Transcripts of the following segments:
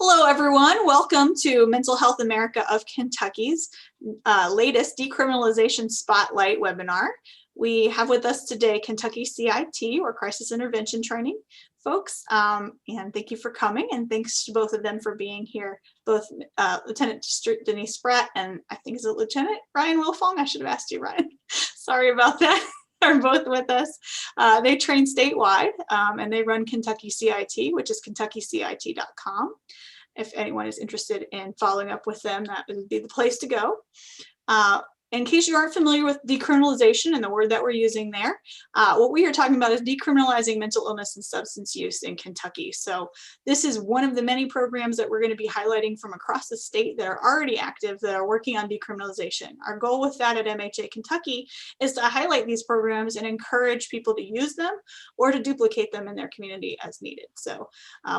Hello, everyone. Welcome to Mental Health America of Kentucky's latest Decriminalization Spotlight webinar. We have with us today Kentucky CIT, or Crisis Intervention Training folks, and thank you for coming, and thanks to both of them for being here, both Lieutenant Denise Spratt and I think is it Lieutenant Ryan Wilfong? I should have asked you, Ryan. Sorry about that. Are both with us. They train statewide and they run Kentucky CIT, which is kentuckycit.com. If anyone is interested in following up with them, that would be the place to go. In case you aren't familiar with decriminalization and the word that we're using there, what we are talking about is decriminalizing mental illness and substance use in Kentucky. So this is one of the many programs that we're going to be highlighting from across the state that are already active, that are working on decriminalization. Our goal with that at MHA Kentucky is to highlight these programs and encourage people to use them or to duplicate them in their community as needed. So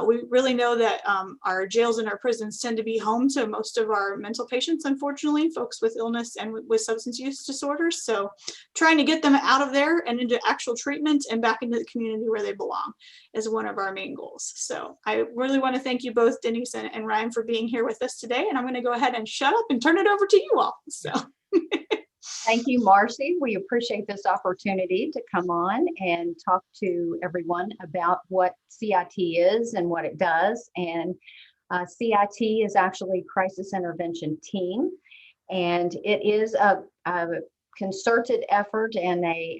we really know that our jails and our prisons tend to be home to most of our mental patients, unfortunately, folks with illness and with substance use disorders. So trying to get them out of there and into actual treatment and back into the community where they belong is one of our main goals. So I really want to thank you both, Denise and Ryan, for being here with us today. And I'm going to go ahead and shut up and turn it over to you all. So thank you, Marcy. We appreciate this opportunity to come on and talk to everyone about what CIT is and what it does. And CIT is actually Crisis Intervention Team. And it is a concerted effort and a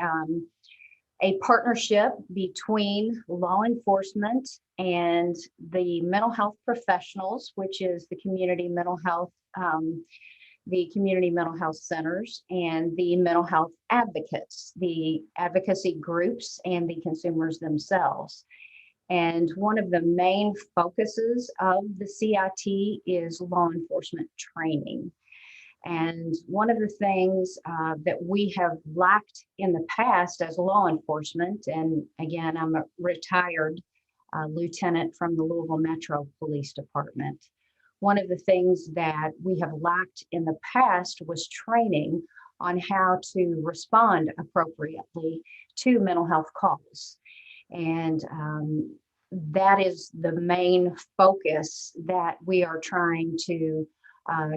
partnership between law enforcement and the mental health professionals, which is the community mental health centers, and the mental health advocates, the advocacy groups, and the consumers themselves. And one of the main focuses of the CIT is law enforcement training. And one of the things that we have lacked in the past as law enforcement, and again, I'm a retired lieutenant from the Louisville Metro Police Department. One of the things that we have lacked in the past was training on how to respond appropriately to mental health calls. And that is the main focus that we are trying to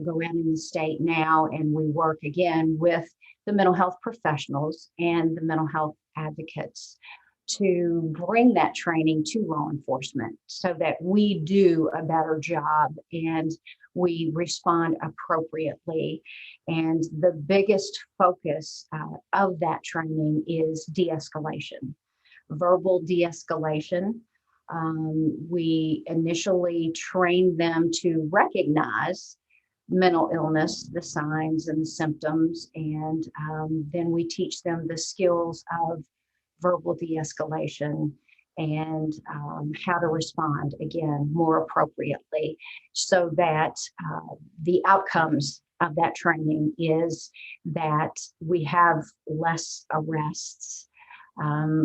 go around in the state now, and we work again with the mental health professionals and the mental health advocates to bring that training to law enforcement so that we do a better job and we respond appropriately. And the biggest focus of that training is de-escalation, verbal de-escalation. We initially train them to recognize mental illness, the signs and the symptoms, and then we teach them the skills of verbal de-escalation and how to respond, again, more appropriately, so that the outcomes of that training is that we have less arrests,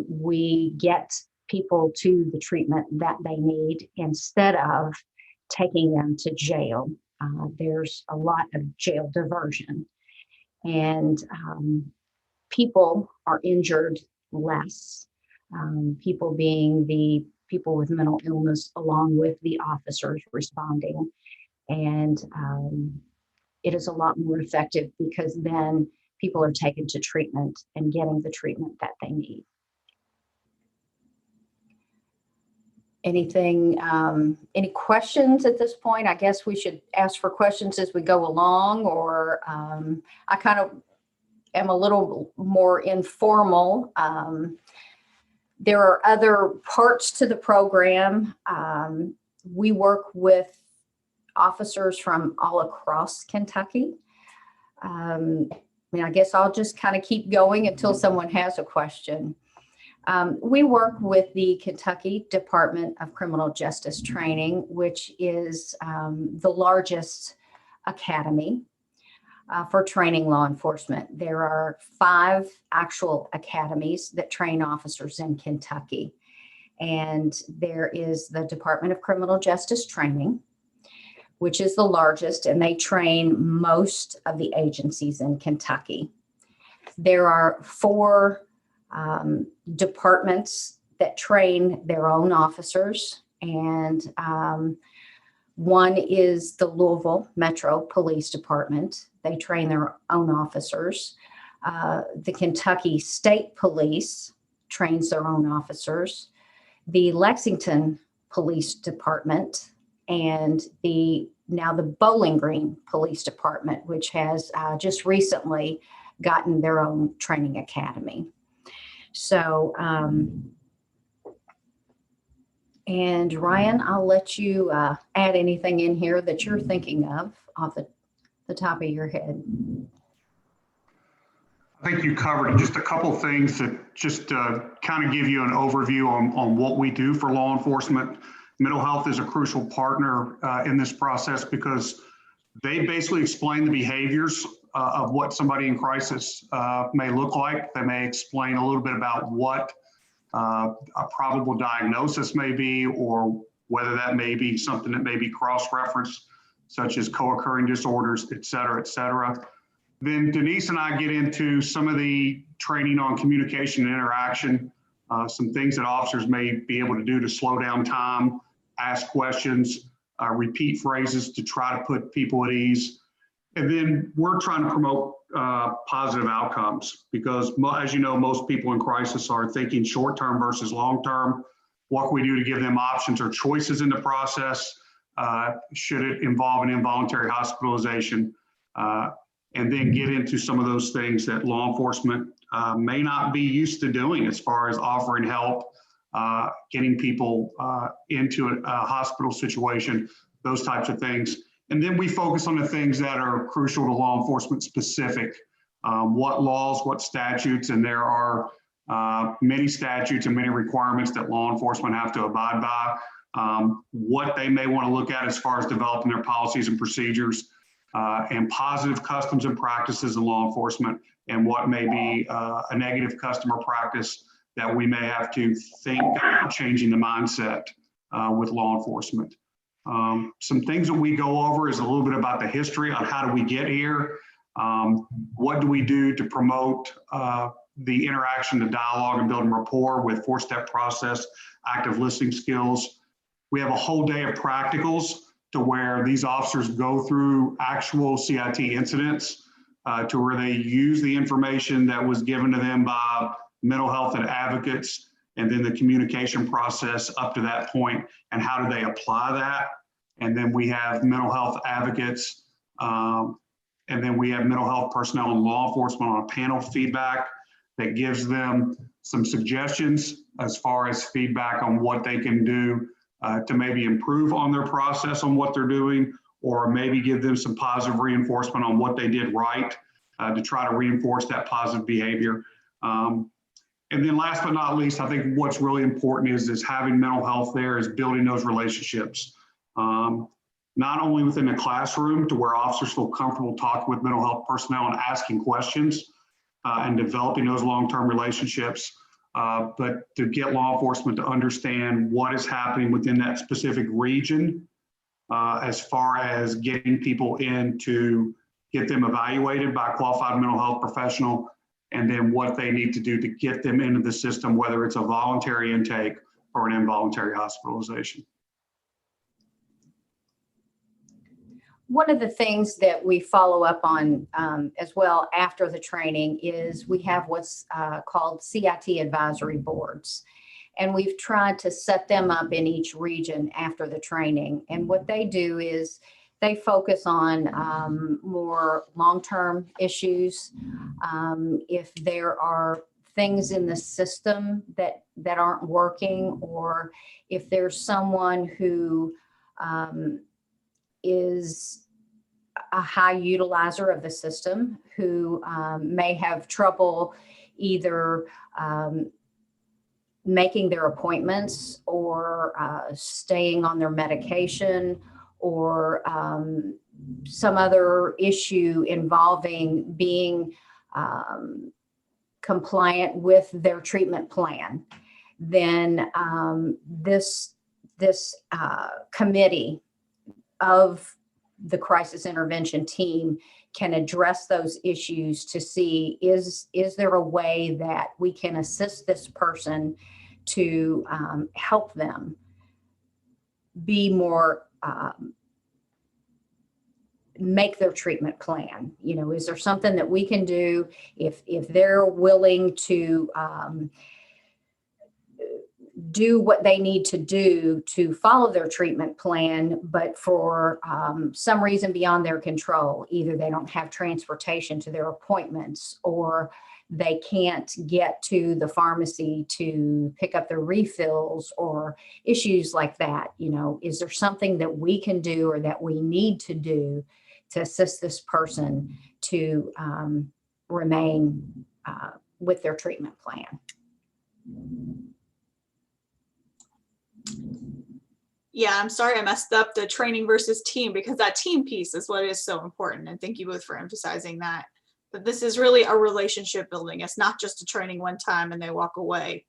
we get people to the treatment that they need instead of taking them to jail. There's a lot of jail diversion, and people are injured less, people being the people with mental illness along with the officers responding. And it is a lot more effective because then people are taken to treatment and getting the treatment that they need. Anything, any questions at this point? I guess we should ask for questions as we go along, or I kind of am a little more informal. There are other parts to the program. We work with officers from all across Kentucky. I mean, I guess I'll just kind of keep going until someone has a question. We work with the Kentucky Department of Criminal Justice Training, which is the largest academy for training law enforcement. There are 5 actual academies that train officers in Kentucky. And there is the Department of Criminal Justice Training, which is the largest, and they train most of the agencies in Kentucky. There are 4 departments that train their own officers, and One is the Louisville Metro Police Department. They train their own officers. The Kentucky State Police trains their own officers. The Lexington Police Department and now the Bowling Green Police Department, which has just recently gotten their own training academy. So, and Ryan, I'll let you add anything in here that you're thinking of off the top of your head. I think you covered just a couple of things that just kind of give you an overview on what we do for law enforcement. Mental health is a crucial partner in this process because they basically explain the behaviors of what somebody in crisis may look like. They may explain a little bit about what a probable diagnosis may be, or whether that may be something that may be cross-referenced, such as co-occurring disorders, et cetera, et cetera. Then Denise and I get into some of the training on communication and interaction, some things that officers may be able to do to slow down time, ask questions, repeat phrases to try to put people at ease. And then we're trying to promote positive outcomes because, as you know, most people in crisis are thinking short-term versus long-term. What can we do to give them options or choices in the process? Should it involve an involuntary hospitalization? And then get into some of those things that law enforcement may not be used to doing as far as offering help, getting people into a hospital situation, those types of things. And then we focus on the things that are crucial to law enforcement specific, what laws, what statutes, and there are many statutes and many requirements that law enforcement have to abide by, what they may want to look at as far as developing their policies and procedures, and positive customs and practices in law enforcement, and what may be a negative customer practice that we may have to think about changing the mindset with law enforcement. Some things that we go over is a little bit about the history on how do we get here, what do we do to promote the interaction, the dialogue, and building rapport with four-step process, active listening skills. We have a whole day of practicals to where these officers go through actual CIT incidents to where they use the information that was given to them by mental health and advocates, and then the communication process up to that point, and how do they apply that. And then we have mental health advocates, and then we have mental health personnel and law enforcement on a panel feedback that gives them some suggestions as far as feedback on what they can do to maybe improve on their process on what they're doing, or maybe give them some positive reinforcement on what they did right to try to reinforce that positive behavior. And then last but not least, I think what's really important is having mental health there is building those relationships. Not only within the classroom to where officers feel comfortable talking with mental health personnel and asking questions and developing those long-term relationships, but to get law enforcement to understand what is happening within that specific region as far as getting people in to get them evaluated by a qualified mental health professional, and then what they need to do to get them into the system, whether it's a voluntary intake or an involuntary hospitalization. One of the things that we follow up on as well after the training is we have what's called CIT advisory boards. And we've tried to set them up in each region after the training. And what they do is they focus on more long-term issues. If there are things in the system that aren't working, or if there's someone who is a high utilizer of the system who may have trouble either making their appointments or staying on their medication, or some other issue involving being compliant with their treatment plan, then this committee of the crisis intervention team can address those issues to see, is there a way that we can assist this person to help them be more make their treatment plan. You know, is there something that we can do if they're willing to do what they need to do to follow their treatment plan, but for some reason beyond their control, either they don't have transportation to their appointments, or they can't get to the pharmacy to pick up their refills, or issues like that. You know, is there something that we can do or that we need to do to assist this person to remain with their treatment plan? Yeah, I'm sorry I messed up the training versus team, because that team piece is what is so important. And thank you both for emphasizing that. But this is really a relationship building. It's not just a training one time and they walk away.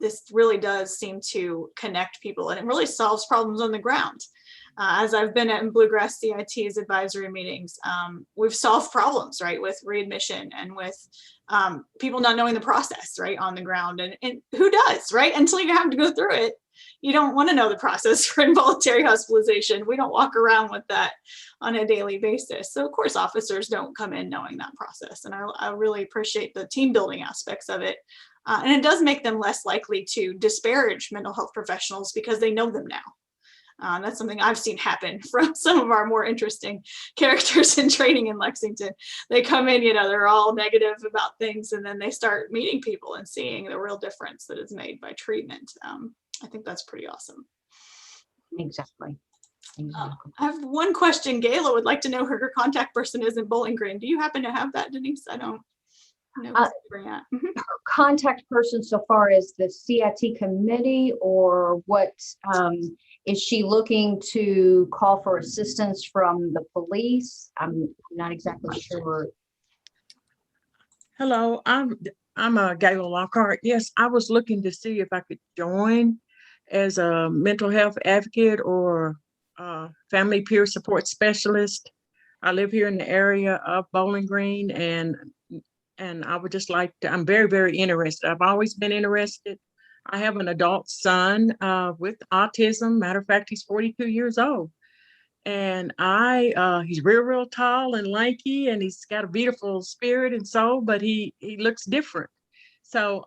This really does seem to connect people, and it really solves problems on the ground. As I've been at Bluegrass CIT's advisory meetings, we've solved problems, right, with readmission and with people not knowing the process, right, on the ground. And who does, right? Until you have to go through it, you don't want to know the process for involuntary hospitalization. We don't walk around with that on a daily basis. So of course, officers don't come in knowing that process. And I really appreciate the team building aspects of it. And it does make them less likely to disparage mental health professionals because they know them now. That's something I've seen happen from some of our more interesting characters in training in Lexington. They come in, you know, they're all negative about things, and then they start meeting people and seeing the real difference that is made by treatment. I think that's pretty awesome. Exactly. I have one question. Gayla would like to know who her contact person is in Bowling Green. Do you happen to have that, Denise? I don't know. Her contact person so far as the CIT committee, or what, is she looking to call for assistance from the police? I'm not exactly sure. Hello, I'm Gayla Lockhart. Yes, I was looking to see if I could join as a mental health advocate or family peer support specialist. I live here in the area of Bowling Green, and I would just like to, I'm very, very interested. I've always been interested. I have an adult son with autism. Matter of fact, he's 42 years old. And he's real tall and lanky, and he's got a beautiful spirit and soul, but he looks different. So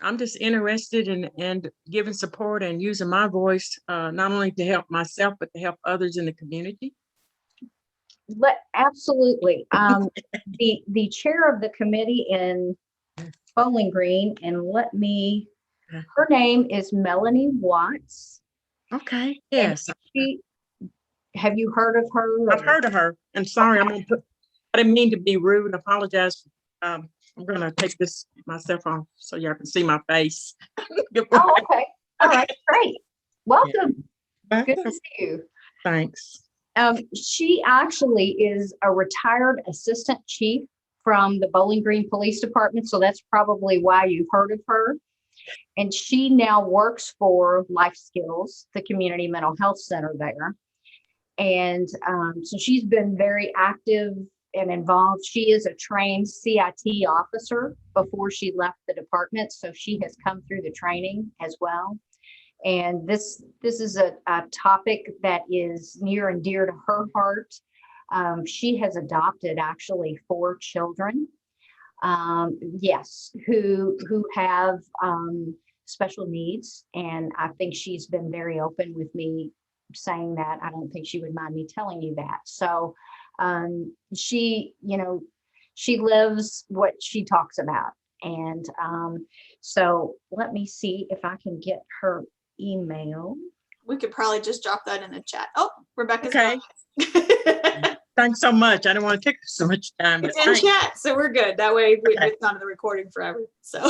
I'm just interested in giving support and using my voice, not only to help myself, but to help others in the community. Absolutely. The chair of the committee in Bowling Green, and her name is Melanie Watts. Okay. Yes. Have you heard of her? I've heard of her. And sorry, okay. I didn't mean to be rude. I apologize. I'm going to take this myself off so y'all can see my face. Oh, okay. All right. Great. Welcome. Yeah. Good to see you. Thanks. She actually is a retired assistant chief from the Bowling Green Police Department. So that's probably why you've heard of her. And she now works for Life Skills, the community mental health center there. And so she's been very active and involved. She is a trained CIT officer before she left the department. So she has come through the training as well. And this is a topic that is near and dear to her heart. She has adopted actually 4 children, yes, who have special needs. And I think she's been very open with me saying that. I don't think she would mind me telling you that. So she lives what she talks about. And so let me see if I can get her email. We could probably just drop that in the chat. Oh, Rebecca's okay. Thanks so much. I don't want to take so much time. It's in chat, so we're good. That way it's not in the recording forever. So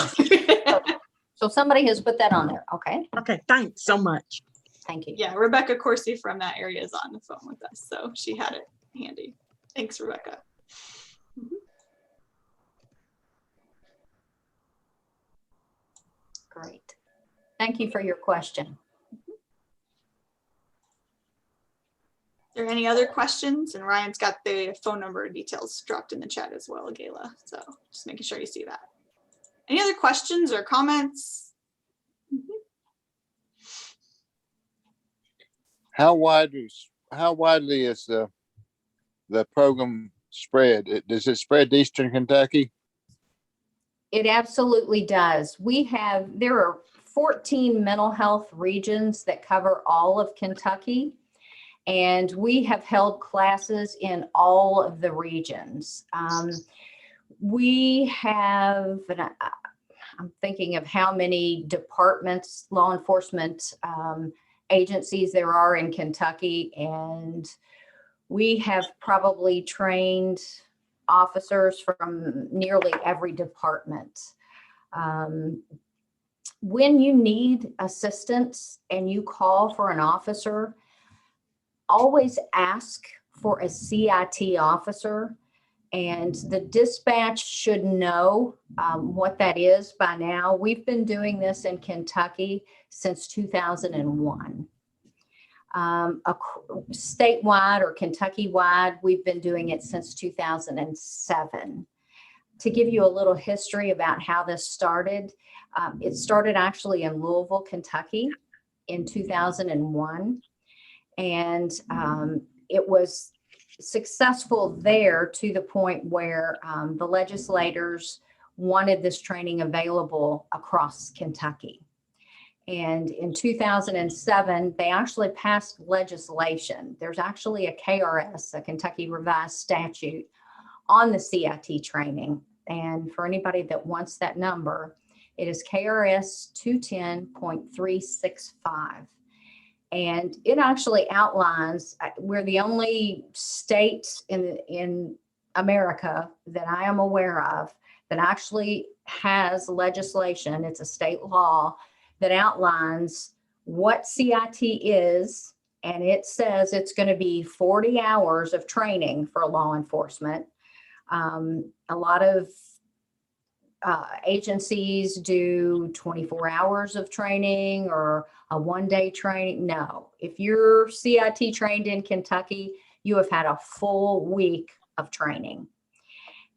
so somebody has put that on there. Okay. Okay, thanks so much. Thank you. Yeah, Rebecca Corsi from that area is on the phone with us, so she had it handy. Thanks, Rebecca. Great. Thank you for your question. Are there any other questions? And Ryan's got the phone number and details dropped in the chat as well, Gayla. So just making sure you see that. Any other questions or comments? How widely is the the program spread? Does it spread to Eastern Kentucky? It absolutely does. There are 14 mental health regions that cover all of Kentucky, and we have held classes in all of the regions. We have, I'm thinking of how many departments, law enforcement agencies there are in Kentucky, and we have probably trained officers from nearly every department. When you need assistance and you call for an officer, always ask for a CIT officer, and the dispatch should know what that is by now. We've been doing this in Kentucky since 2001. Statewide or Kentucky-wide, we've been doing it since 2007. To give you a little history about how this started, it started actually in Louisville, Kentucky in 2001. And it was successful there to the point where the legislators wanted this training available across Kentucky. And in 2007, they actually passed legislation. There's actually a KRS, a Kentucky Revised Statute, on the CIT training. And for anybody that wants that number, it is KRS 210.365. And it actually outlines, we're the only state in America that I am aware of that actually has legislation, it's a state law, that outlines what CIT is, and it says it's going to be 40 hours of training for law enforcement. A lot of agencies do 24 hours of training or a one-day training. No, if you're CIT trained in Kentucky, you have had a full week of training.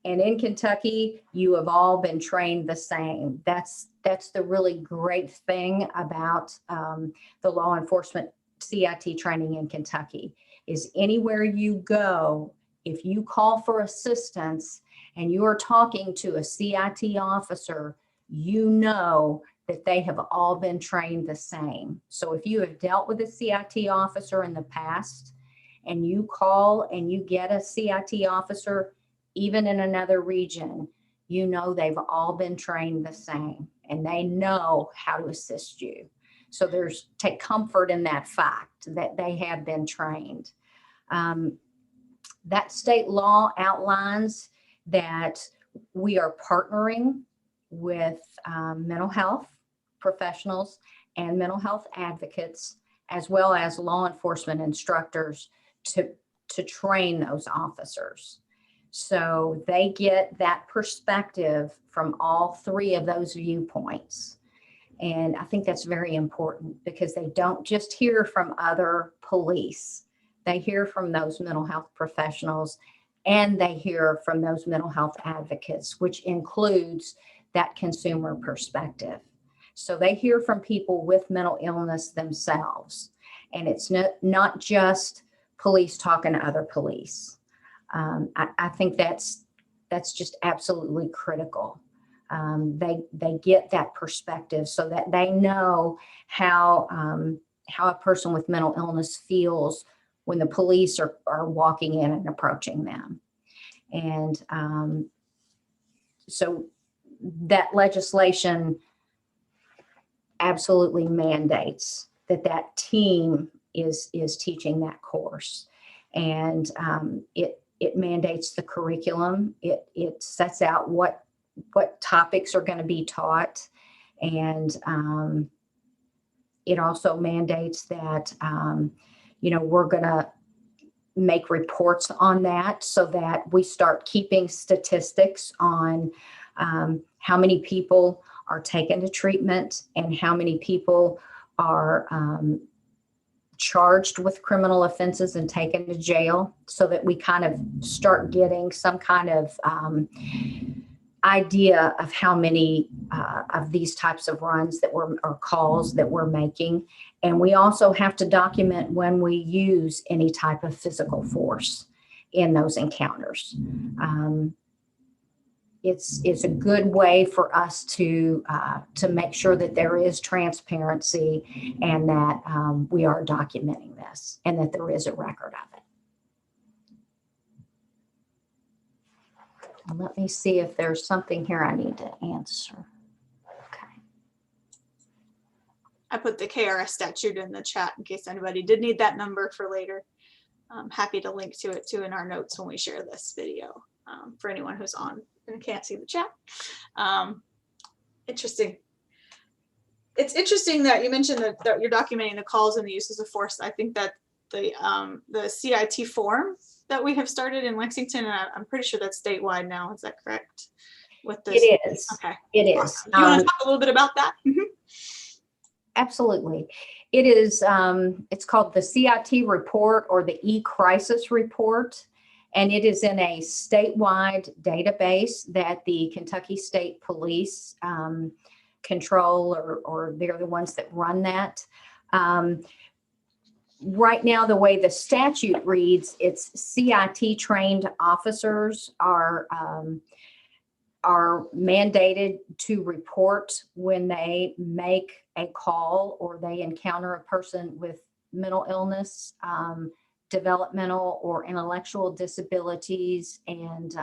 And in Kentucky, you have all been trained the same. That's the really great thing about the law enforcement CIT training in Kentucky, is anywhere you go, if you call for assistance and you are talking to a CIT officer, you know that they have all been trained the same. So if you have dealt with a CIT officer in the past and you call and you get a CIT officer, even in another region, you know they've all been trained the same and they know how to assist you. So take comfort in that fact that they have been trained. That state law outlines that we are partnering with mental health professionals and mental health advocates, as well as law enforcement instructors to train those officers. So they get that perspective from all three of those viewpoints. And I think that's very important because they don't just hear from other police. They hear from those mental health professionals and they hear from those mental health advocates, which includes that consumer perspective. So they hear from people with mental illness themselves. And it's not just police talking to other police. I think that's just absolutely critical. They get that perspective so that they know how a person with mental illness feels when the police are walking in and approaching them. And so that legislation absolutely mandates that team is teaching that course. And it mandates the curriculum. It sets out what topics are going to be taught. And it also mandates that, we're going to make reports on that so that we start keeping statistics on how many people are taken to treatment and how many people are charged with criminal offenses and taken to jail, so that we kind of start getting some kind of idea of how many of these types of runs or calls that we're making. And we also have to document when we use any type of physical force. in those encounters. It's a good way for us to make sure that there is transparency and that we are documenting this and that there is a record of it. Let me see if there's something here I need to answer. Okay. I put the KRS statute in the chat in case anybody did need that number for later. I'm happy to link to it too in our notes when we share this video for anyone who's on and can't see the chat. Interesting. It's interesting that you mentioned that you're documenting the calls and the uses of force. I think that the CIT forum that we have started in Lexington, and I'm pretty sure that's statewide now. Is that correct? With this? It is. Okay. It is. Awesome. Do you want to talk a little bit about that? Absolutely. It is, it's called the CIT report or the e-crisis report, and it is in a statewide database that the Kentucky State Police control, or they're the ones that run that. Right now, the way the statute reads, it's CIT trained officers are mandated to report when they make a call or they encounter a person with mental illness, developmental or intellectual disabilities, and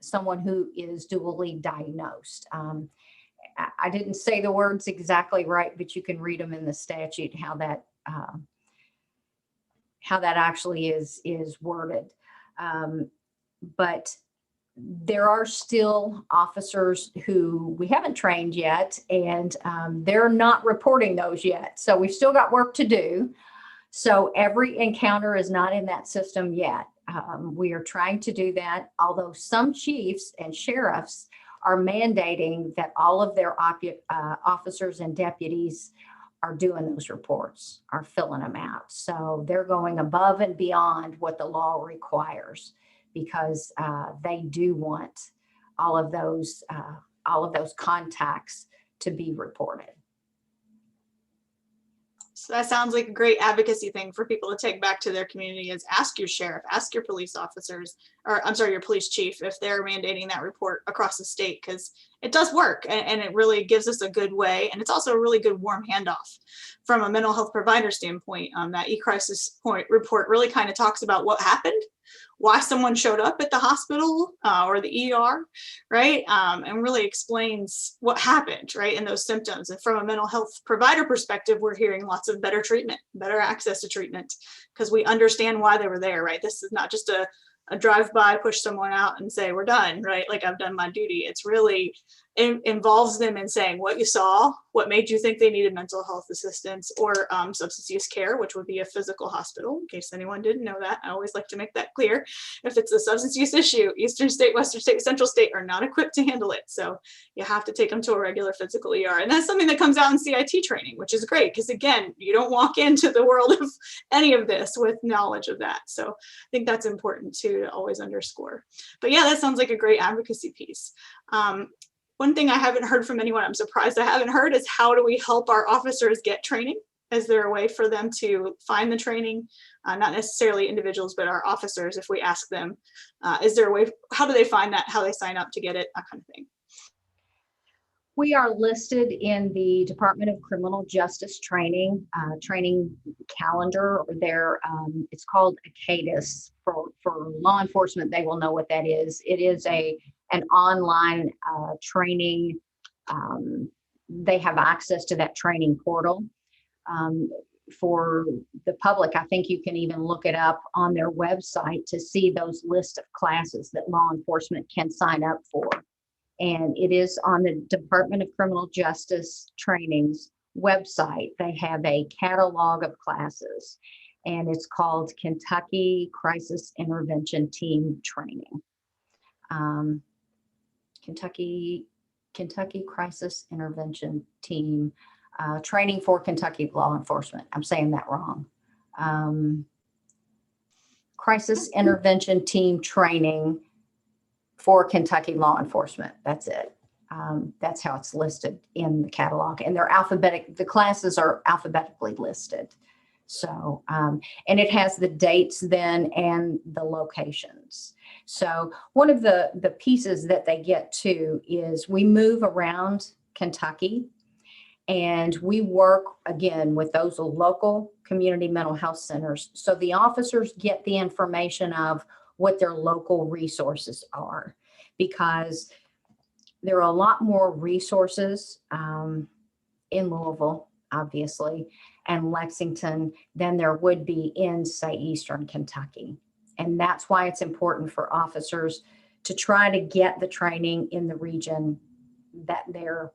someone who is dually diagnosed. I didn't say the words exactly right, but you can read them in the statute, how that actually is worded. But there are still officers who we haven't trained yet, and they're not reporting those yet. So we've still got work to do. So every encounter is not in that system yet. We are trying to do that, although some chiefs and sheriffs are mandating that all of their officers and deputies are doing those reports, are filling them out. So they're going above and beyond what the law requires, because they do want all of those contacts to be reported. So that sounds like a great advocacy thing for people to take back to their community, is ask your sheriff, ask your police officers, or I'm sorry, your police chief, if they're mandating that report across the state, because it does work, and it really gives us a good way. And it's also a really good warm handoff from a mental health provider standpoint. That e-crisis report really kind of talks about what happened, why someone showed up at the hospital or the ER, right? And really explains what happened, right? And those symptoms. And from a mental health provider perspective, we're hearing lots of better treatment, better access to treatment, because we understand why they were there, right? This is not just a drive-by, push someone out and say, we're done, right? Like, I've done my duty. It's really involves them in saying what you saw, what made you think they needed mental health assistance or substance use care, which would be a physical hospital, in case anyone didn't know that. I always like to make that clear. If it's a substance use issue, Eastern State, Western State, Central State are not equipped to handle it. So you have to take them to a regular physical ER. And that's something that comes out in CIT training, which is great, because again, you don't walk into the world of any of this with knowledge of that. So I think that's important to always underscore. But yeah, that sounds like a great advocacy piece. One thing I haven't heard from anyone, I'm surprised I haven't heard, is how do we help our officers get training? Is there a way for them to find the training? Not necessarily individuals, but our officers, if we ask them, is there a way, how do they find that, how they sign up to get it, that kind of thing? We are listed in the Department of Criminal Justice training calendar, or their, it's called ACADIS. For law enforcement, they will know what that is. It is an online training. They have access to that training portal. For the public, I think you can even look it up on their website to see those lists of classes that law enforcement can sign up for. And it is on the Department of Criminal Justice trainings website. They have a catalog of classes, and it's called Kentucky Crisis Intervention Team Training. Kentucky Crisis Intervention Team Training for Kentucky Law Enforcement. I'm saying that wrong. Crisis Intervention Team Training for Kentucky Law Enforcement. That's it. That's how it's listed in the catalog, and they're alphabetic. The classes are alphabetically listed. So, and it has the dates then and the locations. So one of the pieces that they get to is we move around Kentucky, and we work again with those local community mental health centers. So the officers get the information of what their local resources are, because there are a lot more resources in Louisville, obviously, and Lexington than there would be in, say, Eastern Kentucky. And that's why it's important for officers to try to get the training in the region that they're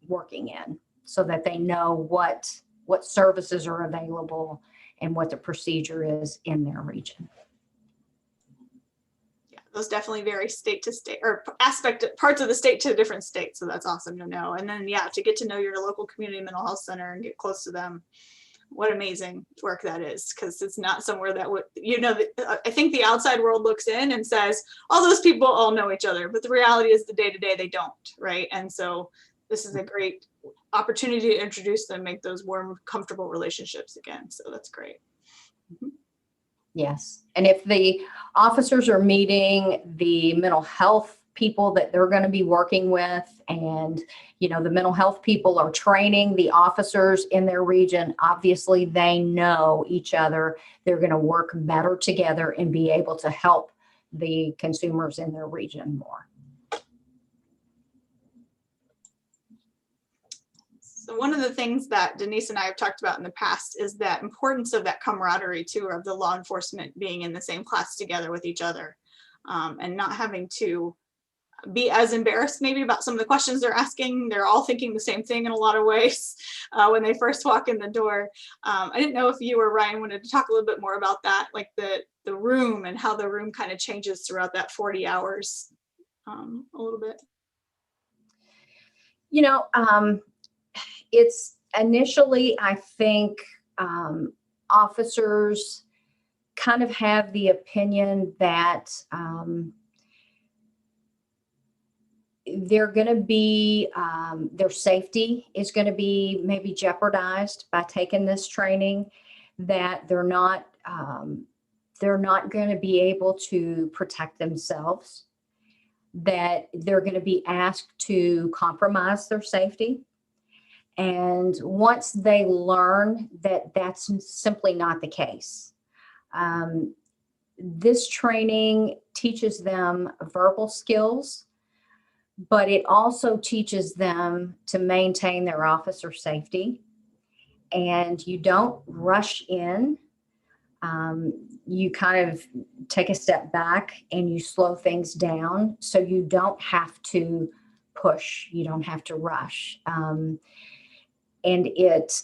working in, so that they know what services are available and what the procedure is in their region. Yeah, those definitely vary state to state, or parts of the state to different states. So that's awesome to know. And then, yeah, to get to know your local community mental health center and get close to them. What amazing work that is, because it's not somewhere that would, I think the outside world looks in and says, all those people all know each other, but the reality is the day-to-day they don't, right? And so this is a great opportunity to introduce them, make those warm, comfortable relationships again. So that's great. Mm-hmm. Yes. And if the officers are meeting the mental health people that they're going to be working with, and, the mental health people are training the officers in their region, obviously they know each other. They're going to work better together and be able to help the consumers in their region more. So one of the things that Denise and I have talked about in the past is that importance of that camaraderie too, of the law enforcement being in the same class together with each other, and not having to be as embarrassed maybe about some of the questions they're asking. They're all thinking the same thing in a lot of ways when they first walk in the door. I didn't know if you or Ryan wanted to talk a little bit more about that, like the room and how the room kind of changes throughout that 40 hours a little bit. It's initially, I think, officers kind of have the opinion that they're going to be, their safety is going to be maybe jeopardized by taking this training, that they're not going to be able to protect themselves, that they're going to be asked to compromise their safety. And once they learn that that's simply not the case, this training teaches them verbal skills, but it also teaches them to maintain their officer safety. And you don't rush in. You kind of take a step back and you slow things down, so you don't have to push, you don't have to rush. And it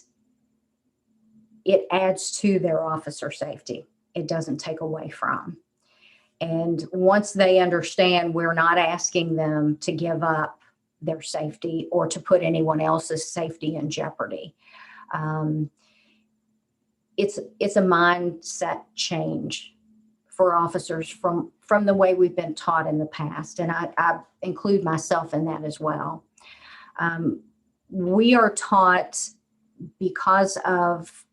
adds to their officer safety. It doesn't take away from. And once they understand, we're not asking them to give up their safety or to put anyone else's safety in jeopardy. It's a mindset change for officers from the way we've been taught in the past. And I include myself in that as well. We are taught, because of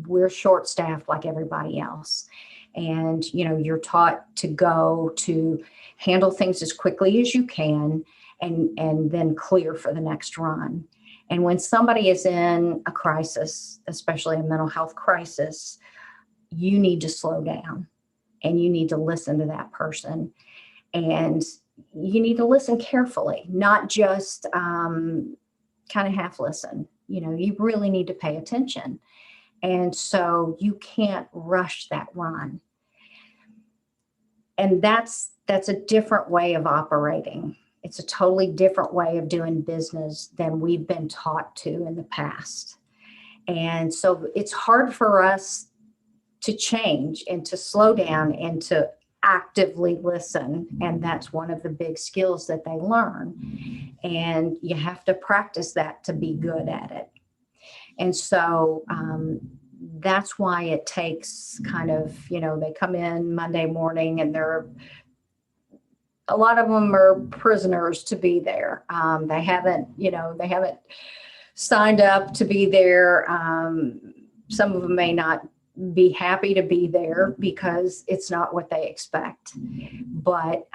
we're short-staffed like everybody else. And, you're taught to go to handle things as quickly as you can and then clear for the next run. And when somebody is in a crisis, especially a mental health crisis, you need to slow down and you need to listen to that person. And you need to listen carefully, not just kind of half listen. You really need to pay attention. And so you can't rush that run. And that's a different way of operating. It's a totally different way of doing business than we've been taught to in the past. And so it's hard for us to change and to slow down and to actively listen. And that's one of the big skills that they learn. And you have to practice that to be good at it. And so that's why it takes kind of, they come in Monday morning and a lot of them are prisoners to be there. They haven't signed up to be there. some of them may not be happy to be there because it's not what they expect. But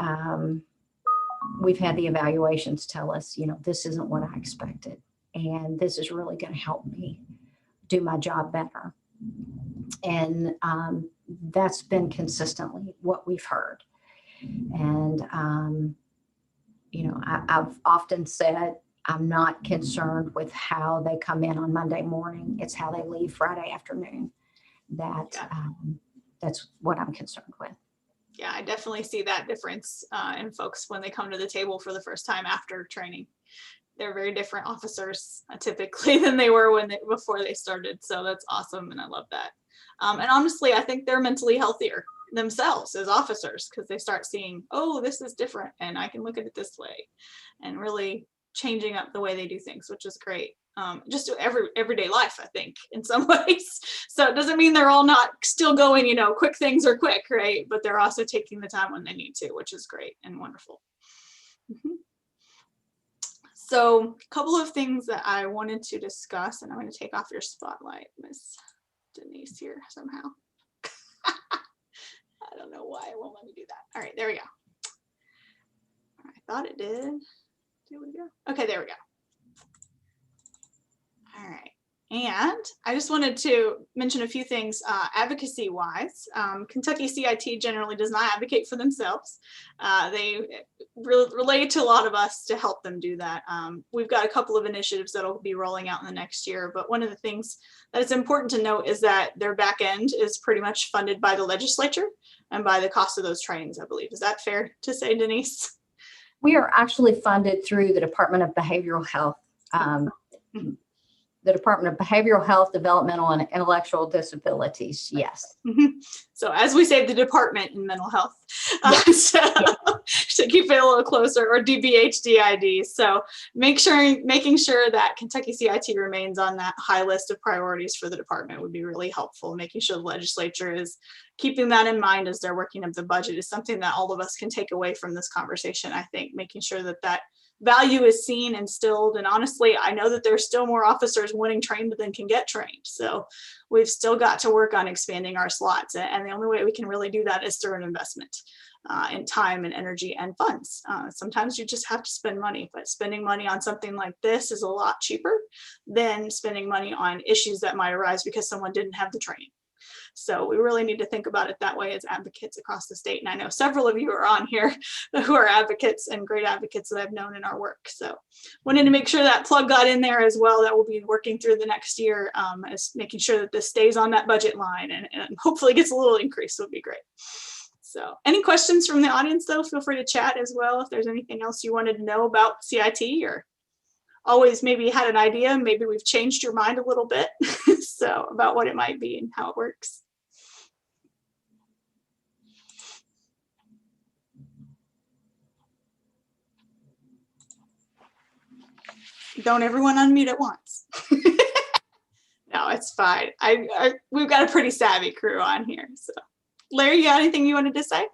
we've had the evaluations tell us, this isn't what I expected. And this is really going to help me do my job better. And that's been consistently what we've heard. And, I've often said, I'm not concerned with how they come in on Monday morning. It's how they leave Friday afternoon. That's what I'm concerned with. Yeah, I definitely see that difference in folks when they come to the table for the first time after training. They're very different officers typically than they were before they started. So that's awesome, and I love that. And honestly, I think they're mentally healthier themselves as officers because they start seeing, oh, this is different, and I can look at it this way, and really changing up the way they do things, which is great. Just everyday life, I think, in some ways. So it doesn't mean they're all not still going, quick things are quick, right? But they're also taking the time when they need to, which is great and wonderful. Mm-hmm. So a couple of things that I wanted to discuss, and I'm going to take off your spotlight, Miss Denise, here somehow. I don't know why it won't let me do that. All right, there we go. I thought it did. There we go. Okay, there we go. All right. And I just wanted to mention a few things advocacy wise. Kentucky CIT generally does not advocate for themselves. They relate to a lot of us to help them do that. We've got a couple of initiatives that will be rolling out in the next year, but one of the things that is important to note is that their back end is pretty much funded by the legislature and by the cost of those trainings, I believe. Is that fair to say, Denise? We are actually funded through the Department of Behavioral Health. The Department of Behavioral Health, Developmental and Intellectual Disabilities. Yes. Mm-hmm. So as we say, the department in mental health, to keep it a little closer, or DBHDID. So making sure that Kentucky CIT remains on that high list of priorities for the department would be really helpful. Making sure the legislature is keeping that in mind as they're working up the budget is something that all of us can take away from this conversation. I think making sure that value is seen, instilled, and honestly, I know that there's still more officers wanting trained than can get trained. So we've still got to work on expanding our slots, and the only way we can really do that is through an investment in time and energy and funds. Sometimes you just have to spend money, but spending money on something like this is a lot cheaper than spending money on issues that might arise because someone didn't have the training. So we really need to think about it that way as advocates across the state. And I know several of you are on here who are advocates and great advocates that I've known in our work. So wanted to make sure that plug got in there as well. That we'll be working through the next year as making sure that this stays on that budget line and hopefully gets a little increase would be great. So any questions from the audience though, feel free to chat as well. If there's anything else you wanted to know about CIT or always maybe had an idea, maybe we've changed your mind a little bit so about what it might be and how it works. Don't everyone unmute at once. No, it's fine. We've got a pretty savvy crew on here. So Larry, you got anything you wanted to say? I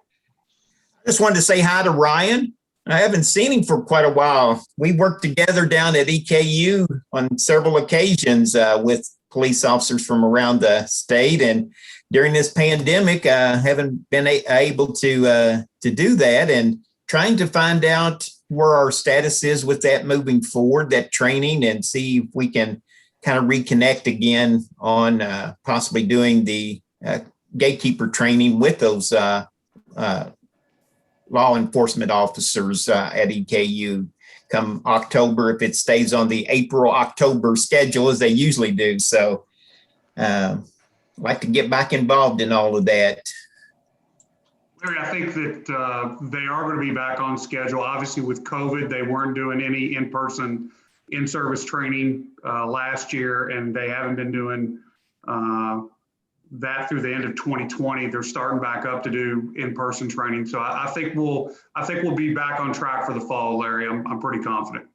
just wanted to say hi to Ryan. I haven't seen him for quite a while. We worked together down at EKU on several occasions with police officers from around the state. And during this pandemic, I haven't been able to do that, and trying to find out where our status is with that moving forward, that training, and see if we can kind of reconnect again on possibly doing the gatekeeper training with those law enforcement officers at EKU come October, if it stays on the April-October schedule as they usually do. So I'd like to get back involved in all of that. Larry, I think that they are going to be back on schedule. Obviously with COVID, they weren't doing any in-person in-service training last year, and they haven't been doing that through the end of 2020. They're starting back up to do in-person training. So I think we'll be back on track for the fall, Larry. I'm pretty confident.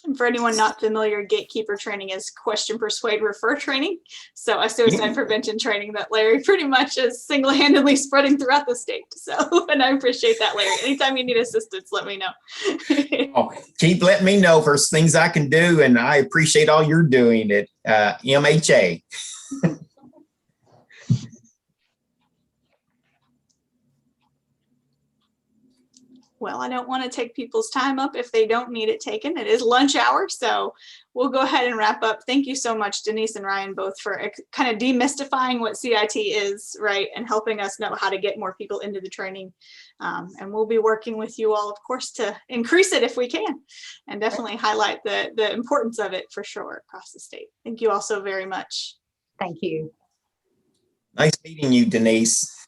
And for anyone not familiar, gatekeeper training is question, persuade, refer training. So a suicide prevention training that Larry pretty much is single-handedly spreading throughout the state. So, and I appreciate that, Larry. Anytime you need assistance, let me know. Oh, keep letting me know for things I can do, and I appreciate all you're doing at MHA. Well, I don't want to take people's time up if they don't need it taken. It is lunch hour, so we'll go ahead and wrap up. Thank you so much, Denise and Ryan, both for kind of demystifying what CIT is, right, and helping us know how to get more people into the training. And we'll be working with you all, of course, to increase it if we can, and definitely highlight the importance of it for sure across the state. Thank you all so very much. Thank you. Nice meeting you, Denise.